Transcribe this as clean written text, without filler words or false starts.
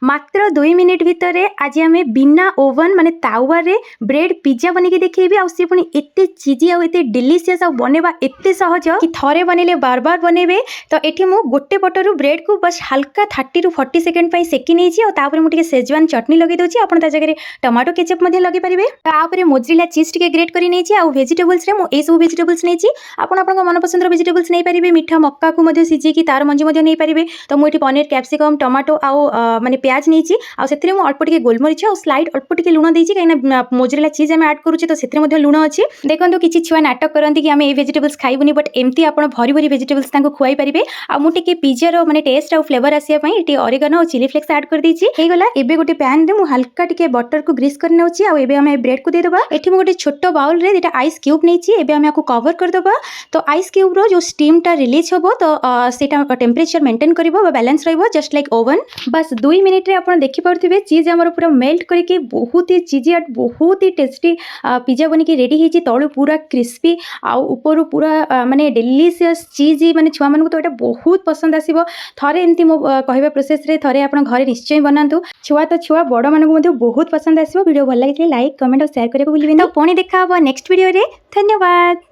मात्र 2 मिनिट भितर आज आम बिना ओवन माने तावा रे ब्रेड पिज्जा बन के देखेबी आ सी पुणी एते चीजी आ एते डिलीशियस आ बनेबा एते सहज कि थरे बनेले बार बार बनेबे। तो एठी मु गोटे पटरु ब्रेड को बस हल्का 30 रु 40 सेकंड पई सेकी नै छी आ तापर मु टिके शेजवान चटनी लगे दोची आपण ता जगह टमाटो केचप मध्ये लगे परिबे। तापर मोजरेला चीज टिके ग्रेट करी नै छी आ वेजिटेबल्स रे मु ए सब वेजिटेबल्स नै छी आपण आपन मन पसंद रो वेजिटेबल्स नै परिबे। मीठा मक्का को मध्ये सिजी की तार मंजी मध्ये नै परिबे। तो मु एठी पनीर कैप्सिकम टमाटो आ माने प्याज नै छी आ सेथिरे मु अल्प टिके गोलमरिच आ स्लाइड अल्प टिके लुण दै छी काइना मोजरेला चीज हम ऐड करूची तो सेथिरे मध्ये लुण अछि। देखंतु किछि छुआ नाटक करंती कि हम ए वेजिटेबल्स खाइबुनी बट एम्ति आपण भरी भरी वेजिटेबल्स तांको खुआई परिबे। आ मु टिके पिज्जा रो माने टेस्ट आ फ्लेवर आसिया पई एठी ऑरिगेनो और चिली फ्लेक्स ऐड कर दै छी। हे गला एबे गोटे पैन रे मु हल्का टिके बटर को ग्रीस कर नउची आ एबे हम ब्रेड को दे दबा। एठी मु गोटे छोटो बाउल रे एटा आइस क्यूब नै छी एबे हम याको कवर कर दबा। तो आइस क्यूब रो जो स्टीम टा रिलीज होबो तो सेटा टेम्परेचर मेंटेन करिवो बा बैलेंस रहइबो जस्ट लाइक ओवन। बस 2 मिनिट रे आपण देखि परथिबे चीज हमर पूरा मेल्ट करके बहुत ही चीजी एट बहुत ही टेस्टी पिज्जा बनी के रेडी हेची। तळु पूरा क्रिस्पी आ ऊपर पूरा माने डिलीशियस चीजी माने छुआ मन को तो एटा बहुत पसंद आसीबो। थरे एंती मो कहबा प्रोसेस रे थरे आपण घरे निश्चय बनांतु। छुआ तो छुआ बड़ मन को मध्ये बहुत पसंद आसीबो। वीडियो भल लागिले लाइक कमेंट और शेयर करे को भूलिबेनी। तो पुणी देखा हबो नेक्स्ट वीडियो रे। धन्यवाद।